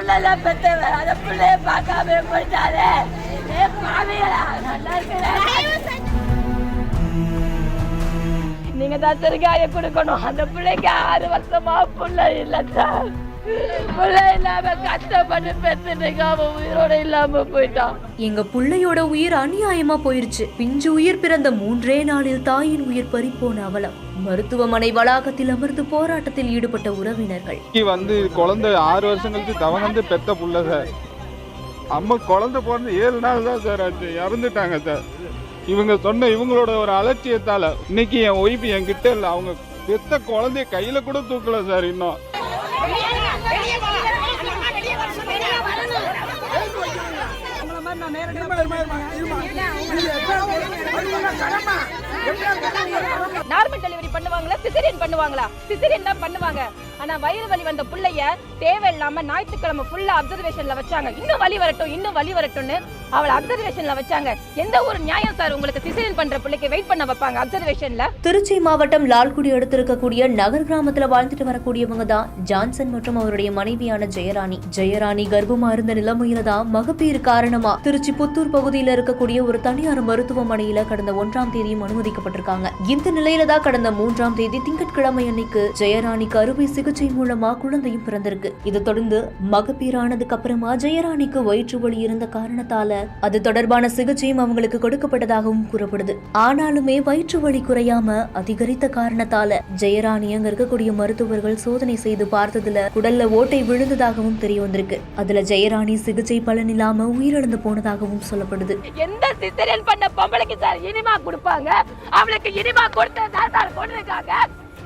பிள்ளை பெற்றவன் அந்த பிள்ளைய பார்க்காம போயிட்டாரே. நீங்க தான் திருகாய கொடுக்கணும். அந்த பிள்ளைக்கு 6 வருஷமா பிள்ளை இல்ல சார். பிள்ளை இல்லாம கஷ்டப்பட்டு பெற்றுட்டு அவன் உயிரோட இல்லாம போயிட்டான். எங்க பிள்ளையோட உயிர் அநியாயமா போயிருச்சு. பிஞ்சு உயிர் பிறந்த 3 நாளில் தாயின் உயிர் பறிப்போன அவலம். மருத்துவமனை வளாகத்தில் அமர்ந்து போராட்டத்தில் ஈடுபட்ட உறவினர்கள். குழந்தை 6 வருஷம் கழிச்சு தவணந்து பெத்த புள்ள சார். அம்மா குழந்தை பிறந்து 7 நாள் தான் சார் ஆச்சு, இறந்துட்டாங்க சார். இவங்க சொன்ன இவங்களோட ஒரு அலட்சியத்தால இன்னைக்கு என் ஒய்ஃப் என் கிட்ட இல்லை. அவங்க பெத்த குழந்தைய கையில கூட தூக்கல சார். இன்னும் நார்மல் டெலிவரி பண்ணுவாங்களா, சிசேரியன் பண்ணுவாங்களா? சிசேரியன் தான் பண்ணுவாங்க. ஆனா வயிறு வலி வந்த புள்ளைய தேவையில்லாம ஞாயிற்றுக்கிழமை ஃபுல்லா அப்சர்வேஷன்ல வச்சாங்க. இன்னும் வலி வரட்டும்னு அவளை அப்சர்வேஷன்ல வச்சாங்க. எந்த ஒரு நியாயம் சார் உங்களுக்கு? சிசேரியன் பண்ற பிள்ளைக்கு வெயிட் பண்ண வைப்பாங்க அப்சர்வேஷன்ல? திருச்சி மாவட்டம் லால்குடி அடுத்து இருக்கக்கூடிய நகர் கிராமத்துல வாழ்ந்துட்டு வரக்கூடியவங்க தான் ஜான்சன் மற்றும் அவருடைய மனைவியான ஜெயராணி கர்ப்பமா இருந்த நிலைமையில தான் மகப்பேறு காரணமா திருச்சி புத்தூர் பகுதியில இருக்கக்கூடிய ஒரு தனியார் மருத்துவமனையில கடந்த 1ஆம் தேதியும் அனுமதிக்கப்பட்டிருக்காங்க. இந்த நிலையில தான் கடந்த 3ஆம் தேதி திங்கட்கிழமை அன்னைக்கு ஜெயராணிக்கு அறுவை சிகிச்சை மூலமா குழந்தையும் பிறந்திருக்கு. இதை தொடர்ந்து மகப்பேறானதுக்கு அப்புறமா ஜெயராணிக்கு வயிற்று வலி இருந்த காரணத்தால அது தொடர்பான சிகிச்சையும் அவங்களுக்கு கொடுக்கப்பட்டதாகவும் கூறப்படுது. ஆனாலுமே வயிற்று வலி குறையாம அதிகரித்த காரணத்தால ஜெயராணி அங்க இருக்கக்கூடிய மருத்துவர்கள் சோதனை செய்து பார்த்ததுல உடல்ல ஓட்டை விழுந்ததாகவும் தெரிய வந்திருக்கு. அதுல ஜெயராணி சிகிச்சை பலன் இல்லாம உயிரிழந்து போனதாகவும் சொல்லப்படுது. எந்த சிசேரியன் பண்ண பொம்பளைக்கு சார் இனிமா கொடுப்பாங்க? அவளுக்கு இனிமா கொடுத்தா சார் கொண்டிருக்காங்க.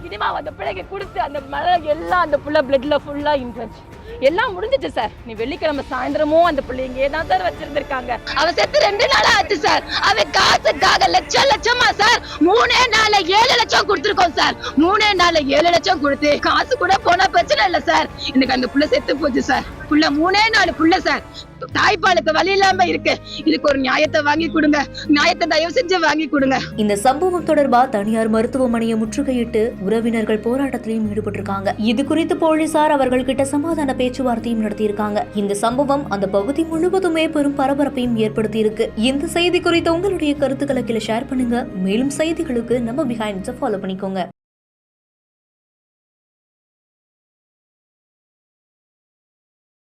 இனிமா அந்த பிள்ளைக்கு கொடுத்து அந்த மழை எல்லாம் அந்த புள்ள பிளட்ல ஃபுல்லா இன்ஃபெக்ஷன் எல்லாம் முடிஞ்சிச்சு சார். நீ வெள்ளிக்கிழமை சாயந்தரமும் அந்த பிள்ளை இங்கே தான் சார் வச்சிருந்திருக்காங்க. அவ செத்து 2 நாள் ஆச்சு சார். அவ காசுக்காக லட்சமா சார் 3 நாள்ல 7 லட்சம் கொடுத்துருக்கோம் சார். 3 நாள்ல 7 லட்சம் கொடுத்து காசு கூட போனா பிரச்சனை இல்ல சார். இன்னைக்கு அந்த புள்ள செத்து போச்சு சார். புள்ள 3 நாள் புள்ள சார். தாய்ப்பாலுக்கு வழி இல்லாம இருக்கு. இதுக்கு ஒரு நியாயத்தை வாங்கி கொடுங்க. நியாயத்தை தயவு செஞ்சு வாங்கி கொடுங்க. இந்த சம்பவம் தொடர்பா தனியார் மருத்துவமனையை முற்றுகையிட்டு உறவினர்கள் போராட்டத்திலையும் ஈடுபட்டிருக்காங்க. இது குறித்து போலீசார் அவர்கள் கிட்ட சமாதான பேச்சுவார்த்தையும் நடத்தியிருக்காங்க. இந்த சம்பவம் அந்த பகுதி முழுவதுமே பெரும் பரபரப்பையும் ஏற்படுத்தி இருக்கு. இந்த செய்தி குறித்து உங்களுடைய கருத்துக்களை கீழே ஷேர் பண்ணுங்க. மேலும் செய்திகளுக்கு நம்ம பிஹைண்ட்ஸை ஃபாலோ பண்ணிக்கோங்க.